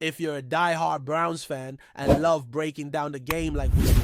If you're a die-hard Browns fan and love breaking down the game like we do,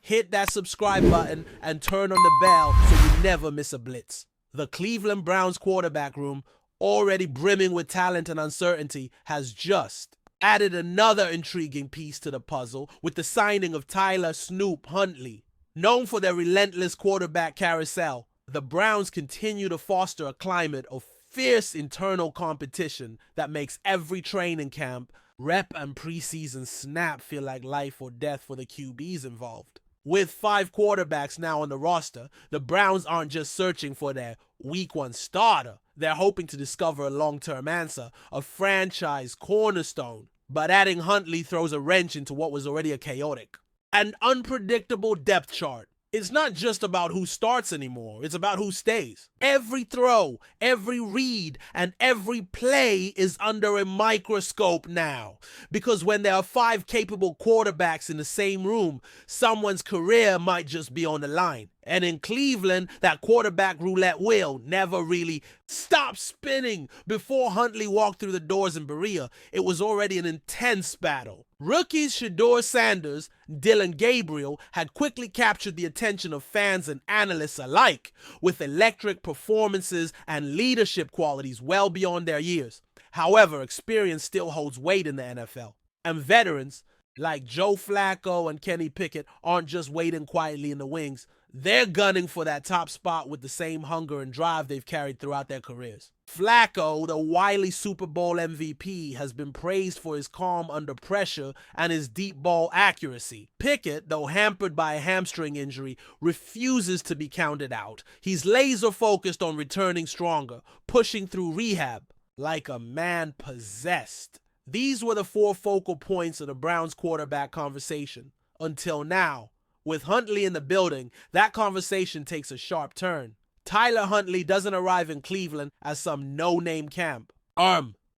hit that subscribe button and turn on the bell so you never miss a blitz. The Cleveland Browns quarterback room, already brimming with talent and uncertainty, has just added another intriguing piece to the puzzle with the signing of Tyler "Snoop" Huntley. Known for their relentless quarterback carousel, the Browns continue to foster a climate of fierce internal competition that makes every training camp, rep, and preseason snap feel like life or death for the QBs involved. With 5 quarterbacks now on the roster, the Browns aren't just searching for their week 1 starter. They're hoping to discover a long-term answer, a franchise cornerstone. But adding Huntley throws a wrench into what was already a chaotic and unpredictable depth chart. It's not just about who starts anymore, it's about who stays. Every throw, every read, and every play is under a microscope now. Because when there are 5 capable quarterbacks in the same room, someone's career might just be on the line. And in Cleveland, that quarterback roulette wheel never really stopped spinning. Before Huntley walked through the doors in Berea, it was already an intense battle. Rookies Shedeur Sanders, Dillon Gabriel had quickly captured the attention of fans and analysts alike, with electric performances and leadership qualities well beyond their years. However, experience still holds weight in the NFL. And veterans like Joe Flacco and Kenny Pickett aren't just waiting quietly in the wings. They're gunning for that top spot with the same hunger and drive they've carried throughout their careers. Flacco, the wily Super Bowl MVP, has been praised for his calm under pressure and his deep ball accuracy. Pickett, though hampered by a hamstring injury, refuses to be counted out. He's laser focused on returning stronger, pushing through rehab like a man possessed. These were the 4 focal points of the Browns quarterback conversation. Until now. With Huntley in the building, that conversation takes a sharp turn. Tyler Huntley doesn't arrive in Cleveland as some no-name camp.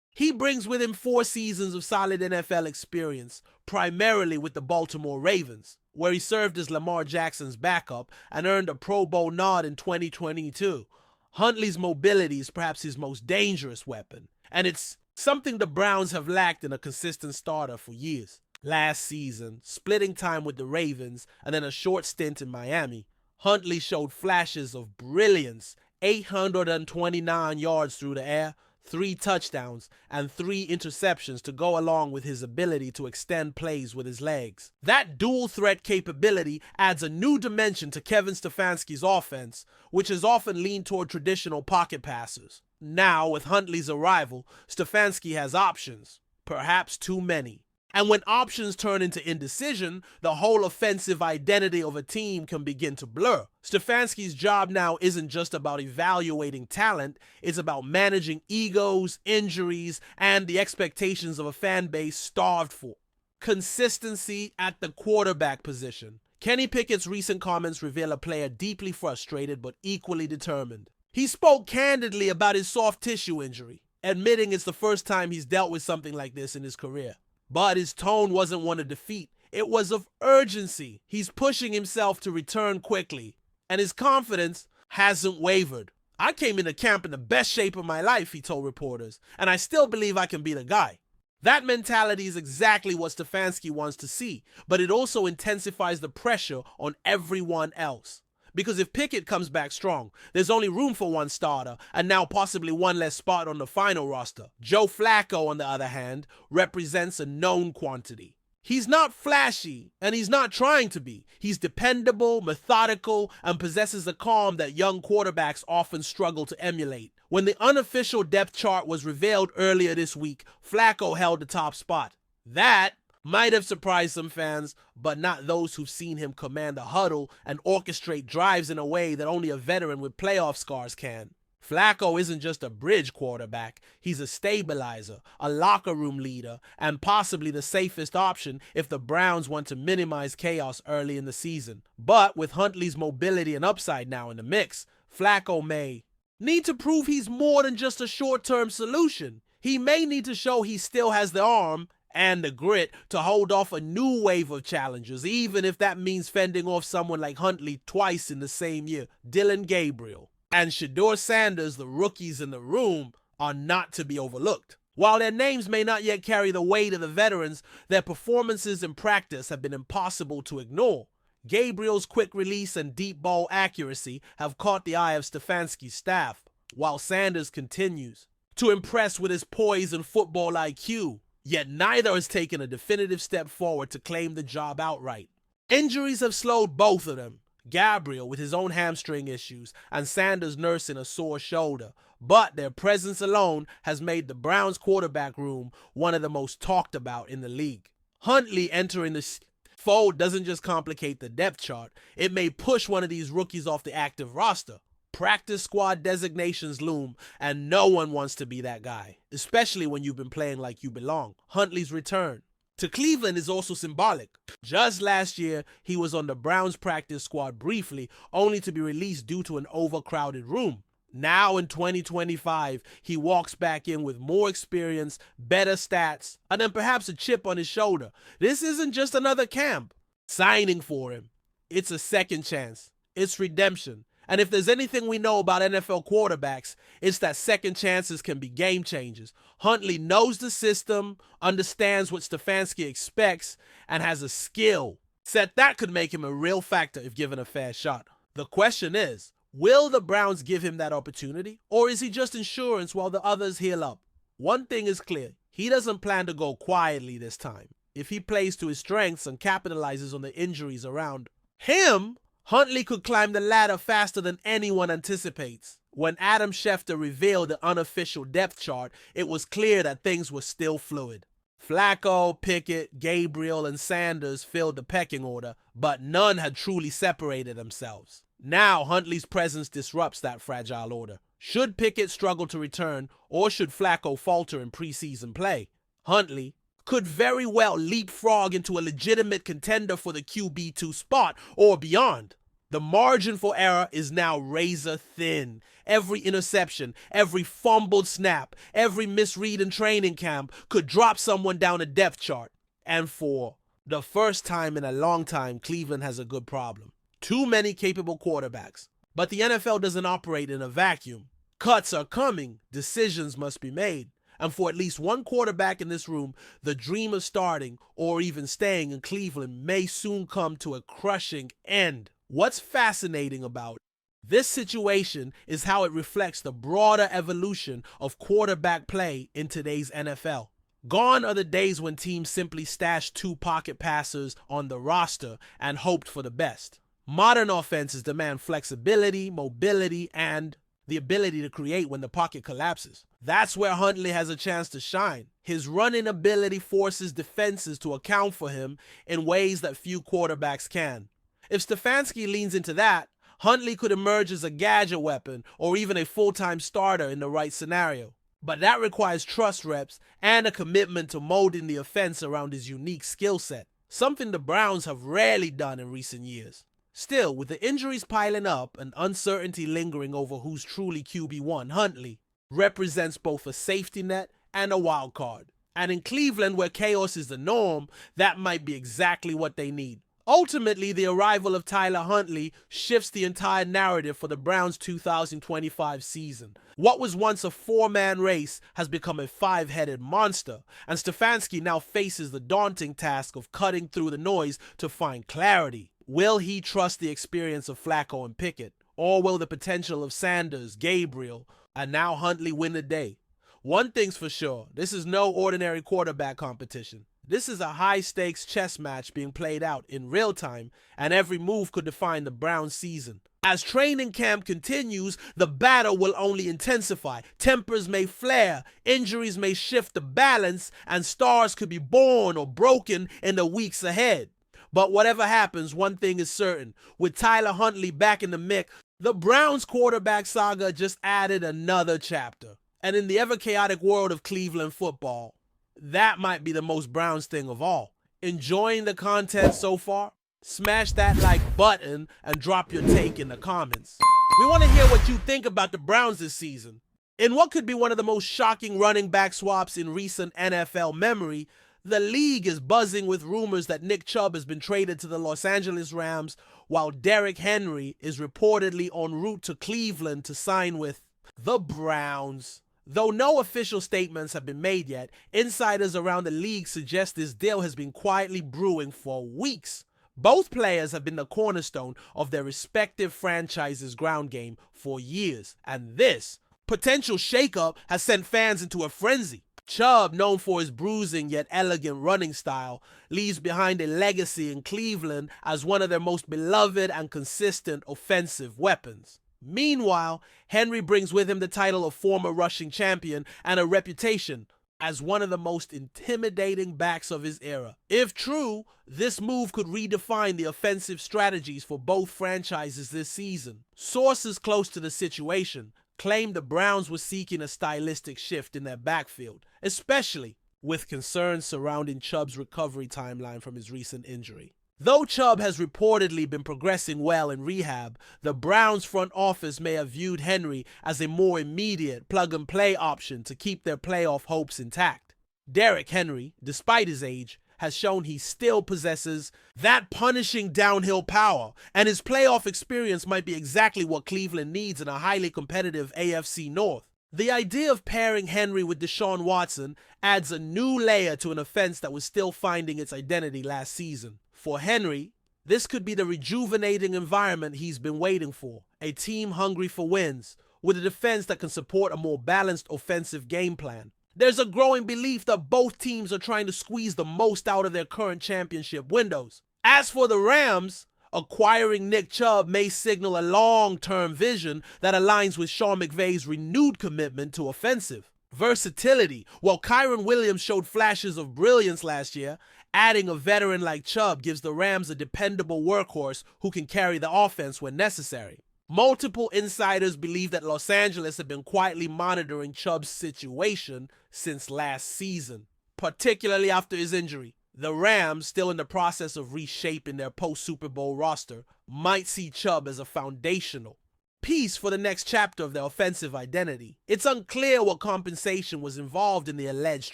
He brings with him 4 seasons of solid NFL experience, primarily with the Baltimore Ravens, where he served as Lamar Jackson's backup and earned a Pro Bowl nod in 2022. Huntley's mobility is perhaps his most dangerous weapon, and it's something the Browns have lacked in a consistent starter for years. Last season, splitting time with the Ravens and then a short stint in Miami, Huntley showed flashes of brilliance, 829 yards through the air, 3 touchdowns, and 3 interceptions to go along with his ability to extend plays with his legs. That dual threat capability adds a new dimension to Kevin Stefanski's offense, which has often leaned toward traditional pocket passers. Now, with Huntley's arrival, Stefanski has options, perhaps too many. And when options turn into indecision, the whole offensive identity of a team can begin to blur. Stefanski's job now isn't just about evaluating talent, it's about managing egos, injuries, and the expectations of a fan base starved for consistency at the quarterback position. Kenny Pickett's recent comments reveal a player deeply frustrated but equally determined. He spoke candidly about his soft tissue injury, admitting it's the first time he's dealt with something like this in his career. But his tone wasn't one of defeat. It was of urgency. He's pushing himself to return quickly, and his confidence hasn't wavered. "I came into camp in the best shape of my life," he told reporters, "and I still believe I can be the guy." That mentality is exactly what Stefanski wants to see, but it also intensifies the pressure on everyone else. Because if Pickett comes back strong, there's only room for 1 starter, and now possibly 1 less spot on the final roster. Joe Flacco, on the other hand, represents a known quantity. He's not flashy, and he's not trying to be. He's dependable, methodical, and possesses a calm that young quarterbacks often struggle to emulate. When the unofficial depth chart was revealed earlier this week, Flacco held the top spot. That might have surprised some fans, but not those who've seen him command a huddle and orchestrate drives in a way that only a veteran with playoff scars can. Flacco isn't just a bridge quarterback, he's a stabilizer, a locker room leader, and possibly the safest option if the Browns want to minimize chaos early in the season. But with Huntley's mobility and upside now in the mix, Flacco may need to prove he's more than just a short-term solution. He may need to show he still has the arm and the grit to hold off a new wave of challengers, even if that means fending off someone like Huntley twice in the same year. Dillon Gabriel and Shedeur Sanders, the rookies in the room, are not to be overlooked. While their names may not yet carry the weight of the veterans, their performances in practice have been impossible to ignore. Gabriel's quick release and deep ball accuracy have caught the eye of Stefanski's staff, while Sanders continues to impress with his poise and football IQ, yet neither has taken a definitive step forward to claim the job outright. Injuries have slowed both of them, Gabriel with his own hamstring issues and Sanders nursing a sore shoulder, but their presence alone has made the Browns quarterback room one of the most talked about in the league. Huntley entering the fold doesn't just complicate the depth chart, it may push one of these rookies off the active roster. Practice squad designations loom, and no one wants to be that guy, especially when you've been playing like you belong. Huntley's return to Cleveland is also symbolic. Just last year, he was on the Browns practice squad briefly, only to be released due to an overcrowded room. Now in 2025, he walks back in with more experience, better stats, and then perhaps a chip on his shoulder. This isn't just another camp signing for him. It's a second chance. It's redemption. And if there's anything we know about NFL quarterbacks, it's that second chances can be game changers. Huntley knows the system, understands what Stefanski expects, and has a skill set that could make him a real factor if given a fair shot. The question is, will the Browns give him that opportunity, or is he just insurance while the others heal up? One thing is clear, he doesn't plan to go quietly this time. If he plays to his strengths and capitalizes on the injuries around him, Huntley could climb the ladder faster than anyone anticipates. When Adam Schefter revealed the unofficial depth chart, it was clear that things were still fluid. Flacco, Pickett, Gabriel, and Sanders filled the pecking order, but none had truly separated themselves. Now Huntley's presence disrupts that fragile order. Should Pickett struggle to return, or should Flacco falter in preseason play, Huntley could very well leapfrog into a legitimate contender for the QB2 spot or beyond. The margin for error is now razor thin. Every interception, every fumbled snap, every misread in training camp could drop someone down a depth chart. And for the first time in a long time, Cleveland has a good problem. Too many capable quarterbacks. But the NFL doesn't operate in a vacuum. Cuts are coming. Decisions must be made. And for at least one quarterback in this room, the dream of starting or even staying in Cleveland may soon come to a crushing end. What's fascinating about this situation is how it reflects the broader evolution of quarterback play in today's NFL. Gone are the days when teams simply stashed two pocket passers on the roster and hoped for the best. Modern offenses demand flexibility, mobility, and the ability to create when the pocket collapses. That's where Huntley has a chance to shine. His running ability forces defenses to account for him in ways that few quarterbacks can. If Stefanski leans into that, Huntley could emerge as a gadget weapon or even a full-time starter in the right scenario. But that requires trust reps and a commitment to molding the offense around his unique skill set, something the Browns have rarely done in recent years. Still, with the injuries piling up and uncertainty lingering over who's truly QB1, Huntley represents both a safety net and a wild card. And in Cleveland, where chaos is the norm, that might be exactly what they need. Ultimately, the arrival of Tyler Huntley shifts the entire narrative for the Browns' 2025 season. What was once a four-man race has become a five-headed monster, and Stefanski now faces the daunting task of cutting through the noise to find clarity. Will he trust the experience of Flacco and Pickett, or will the potential of Sanders, Gabriel, and now Huntley win the day? One thing's for sure, this is no ordinary quarterback competition. This is a high-stakes chess match being played out in real time, and every move could define the Browns' season. As training camp continues, the battle will only intensify. Tempers may flare, injuries may shift the balance, and stars could be born or broken in the weeks ahead. But whatever happens, one thing is certain. With Tyler Huntley back in the mix, the Browns quarterback saga just added another chapter. And in the ever-chaotic world of Cleveland football, that might be the most Browns thing of all. Enjoying the content so far? Smash that like button and drop your take in the comments. We want to hear what you think about the Browns this season. In what could be one of the most shocking running back swaps in recent NFL memory, the league is buzzing with rumors that Nick Chubb has been traded to the Los Angeles Rams, while Derrick Henry is reportedly en route to Cleveland to sign with the Browns. Though no official statements have been made yet, insiders around the league suggest this deal has been quietly brewing for weeks. Both players have been the cornerstone of their respective franchises' ground game for years, and this potential shakeup has sent fans into a frenzy. CHUBB, known for his bruising yet elegant running style, leaves behind a legacy in Cleveland as one of their most beloved and consistent offensive weapons. Meanwhile, Henry brings with him the title of former rushing champion and a reputation as one of the most intimidating backs of his era. If true, this move could redefine the offensive strategies for both franchises this season. Sources close to the situation claimed the Browns were seeking a stylistic shift in their backfield, especially with concerns surrounding CHUBB's recovery timeline from his recent injury. Though CHUBB has reportedly been progressing well in rehab, the Browns front office may have viewed Henry as a more immediate plug-and-play option to keep their playoff hopes intact. Derrick Henry, despite his age, has shown he still possesses that punishing downhill power, and his playoff experience might be exactly what Cleveland needs in a highly competitive AFC North. The idea of pairing Henry with Deshaun Watson adds a new layer to an offense that was still finding its identity last season. For Henry, this could be the rejuvenating environment he's been waiting for, a team hungry for wins, with a defense that can support a more balanced offensive game plan. There's a growing belief that both teams are trying to squeeze the most out of their current championship windows. As for the Rams, acquiring Nick Chubb may signal a long-term vision that aligns with Sean McVay's renewed commitment to offensive versatility. While Kyren Williams showed flashes of brilliance last year, adding a veteran like Chubb gives the Rams a dependable workhorse who can carry the offense when necessary. Multiple insiders believe that Los Angeles have been quietly monitoring Chubb's situation since last season, particularly after his injury. The Rams, still in the process of reshaping their post-Super Bowl roster, might see Chubb as a foundational piece for the next chapter of their offensive identity. It's unclear what compensation was involved in the alleged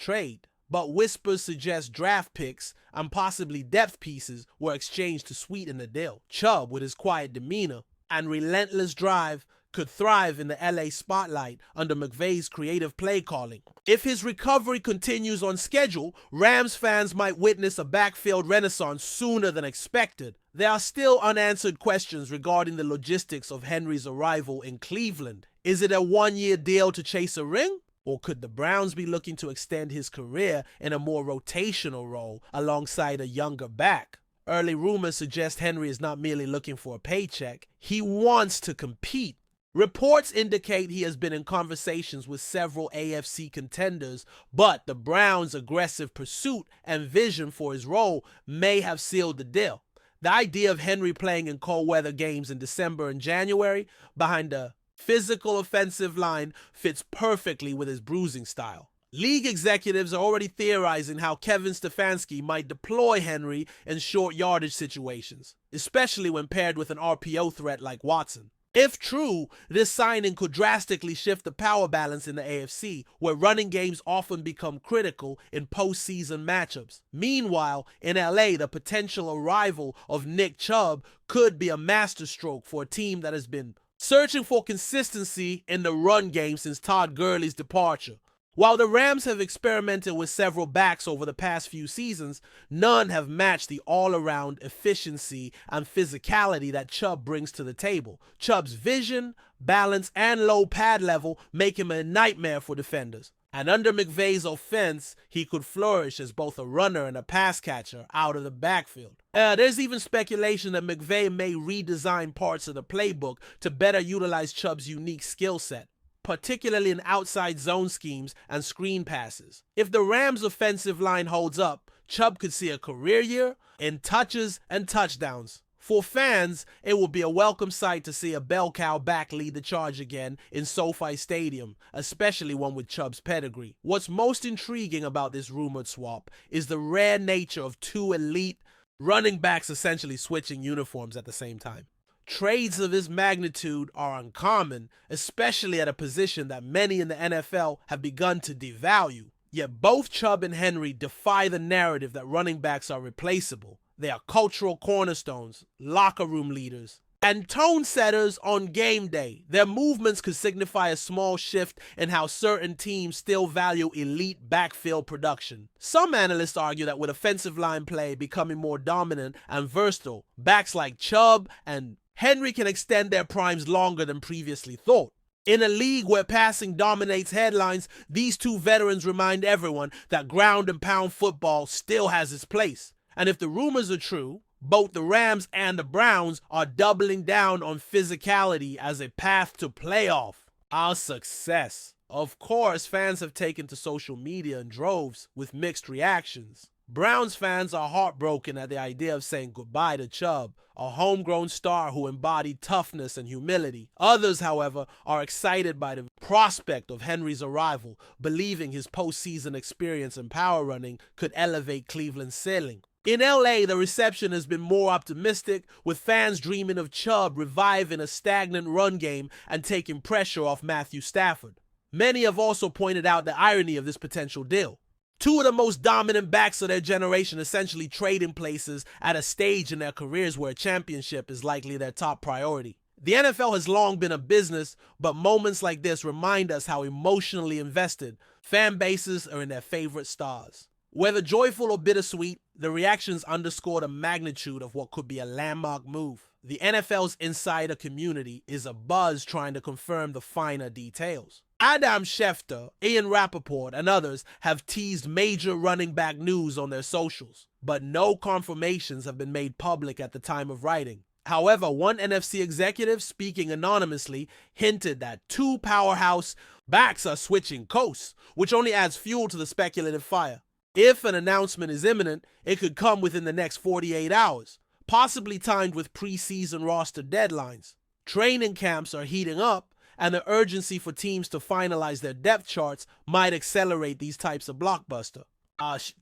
trade, but whispers suggest draft picks and possibly depth pieces were exchanged to sweeten the deal. Chubb, with his quiet demeanor and relentless drive, could thrive in the LA spotlight under McVay's creative play calling. If his recovery continues on schedule, Rams fans might witness a backfield renaissance sooner than expected. There are still unanswered questions regarding the logistics of Henry's arrival in Cleveland. Is it a one-year deal to chase a ring? Or could the Browns be looking to extend his career in a more rotational role alongside a younger back? Early rumors suggest Henry is not merely looking for a paycheck, he wants to compete. Reports indicate he has been in conversations with several AFC contenders, but the Browns' aggressive pursuit and vision for his role may have sealed the deal. The idea of Henry playing in cold weather games in December and January behind a physical offensive line fits perfectly with his bruising style. League executives are already theorizing how Kevin Stefanski might deploy Henry in short yardage situations, especially when paired with an RPO threat like Watson. If true, this signing could drastically shift the power balance in the AFC, where running games often become critical in postseason matchups. Meanwhile, in LA, the potential arrival of Nick Chubb could be a masterstroke for a team that has been searching for consistency in the run game since Todd Gurley's departure. While the Rams have experimented with several backs over the past few seasons, none have matched the all-around efficiency and physicality that Chubb brings to the table. Chubb's vision, balance, and low pad level make him a nightmare for defenders. And under McVay's offense, he could flourish as both a runner and a pass catcher out of the backfield. There's even speculation that McVay may redesign parts of the playbook to better utilize Chubb's unique skill set, particularly in outside zone schemes and screen passes. If the Rams' offensive line holds up, Chubb could see a career year in touches and touchdowns. For fans, it will be a welcome sight to see a bell cow back lead the charge again in SoFi Stadium, especially one with Chubb's pedigree. What's most intriguing about this rumored swap is the rare nature of two elite running backs essentially switching uniforms at the same time. Trades of this magnitude are uncommon, especially at a position that many in the NFL have begun to devalue. Yet both Chubb and Henry defy the narrative that running backs are replaceable. They are cultural cornerstones, locker room leaders, and tone setters on game day. Their movements could signify a small shift in how certain teams still value elite backfield production. Some analysts argue that with offensive line play becoming more dominant and versatile, backs like CHUBB and Henry can extend their primes longer than previously thought. In a league where passing dominates headlines, these two veterans remind everyone that ground and pound football still has its place. And if the rumors are true, both the Rams and the Browns are doubling down on physicality as a path to playoff. Our success. Of course, fans have taken to social media in droves with mixed reactions. Browns fans are heartbroken at the idea of saying goodbye to CHUBB, a homegrown star who embodied toughness and humility. Others, however, are excited by the prospect of Henry's arrival, believing his postseason experience in power running could elevate Cleveland's ceiling. In LA, the reception has been more optimistic, with fans dreaming of CHUBB reviving a stagnant run game and taking pressure off Matthew Stafford. Many have also pointed out the irony of this potential deal. Two of the most dominant backs of their generation essentially trading places at a stage in their careers where a championship is likely their top priority. The NFL has long been a business, but moments like this remind us how emotionally invested fan bases are in their favorite stars. Whether joyful or bittersweet, the reactions underscore the magnitude of what could be a landmark move. The NFL's insider community is abuzz trying to confirm the finer details. Adam Schefter, Ian Rappaport, and others have teased major running back news on their socials, but no confirmations have been made public at the time of writing. However, one NFC executive, speaking anonymously, hinted that two powerhouse backs are switching coasts, which only adds fuel to the speculative fire. If an announcement is imminent, it could come within the next 48 hours, possibly timed with preseason roster deadlines. Training camps are heating up, and the urgency for teams to finalize their depth charts might accelerate these types of blockbuster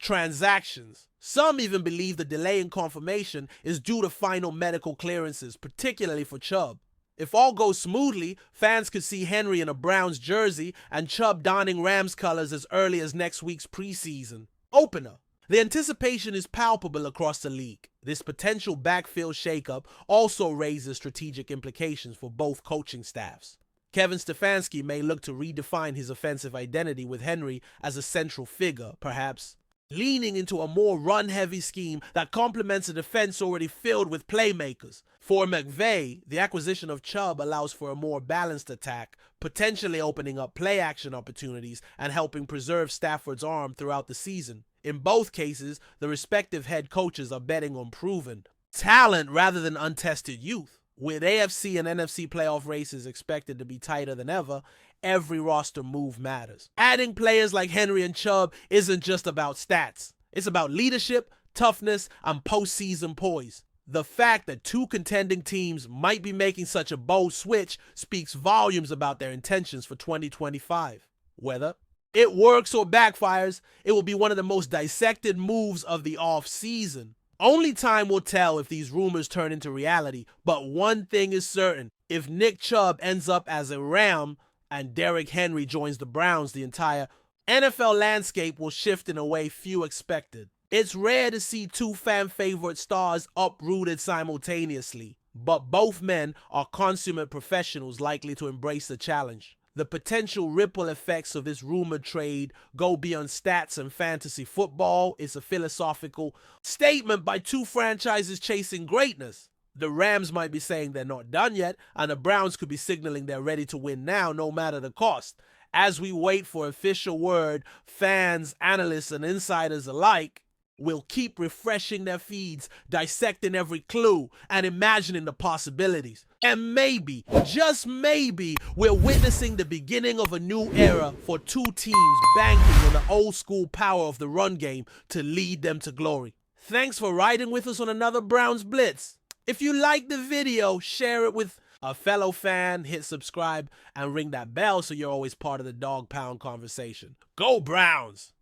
transactions. Some even believe the delay in confirmation is due to final medical clearances, particularly for CHUBB. If all goes smoothly, fans could see Henry in a Browns jersey and CHUBB donning Rams colors as early as next week's preseason opener. The anticipation is palpable across the league. This potential backfield shakeup also raises strategic implications for both coaching staffs. Kevin Stefanski may look to redefine his offensive identity with Henry as a central figure, perhaps leaning into a more run-heavy scheme that complements a defense already filled with playmakers. For McVay, the acquisition of CHUBB allows for a more balanced attack, potentially opening up play-action opportunities and helping preserve Stafford's arm throughout the season. In both cases, the respective head coaches are betting on proven talent rather than untested youth. With AFC and NFC playoff races expected to be tighter than ever, every roster move matters. Adding players like Henry and CHUBB isn't just about stats. It's about leadership, toughness, and postseason poise. The fact that two contending teams might be making such a bold switch speaks volumes about their intentions for 2025. Whether it works or backfires, it will be one of the most dissected moves of the offseason. Only time will tell if these rumors turn into reality, but one thing is certain. If Nick CHUBB ends up as a Ram and Derrick Henry joins the Browns, the entire NFL landscape will shift in a way few expected. It's rare to see two fan-favorite stars uprooted simultaneously, but both men are consummate professionals likely to embrace the challenge. The potential ripple effects of this rumored trade go beyond stats and fantasy football. It's a philosophical statement by two franchises chasing greatness. The Rams might be saying they're not done yet, and the Browns could be signaling they're ready to win now, no matter the cost. As we wait for official word, fans, analysts, and insiders alike will keep refreshing their feeds, dissecting every clue, and imagining the possibilities. And maybe, just maybe, we're witnessing the beginning of a new era for two teams banking on the old school power of the run game to lead them to glory. Thanks for riding with us on another Browns Blitz. If you liked the video, share it with a fellow fan, hit subscribe, and ring that bell so you're always part of the Dawg Pound conversation. Go Browns!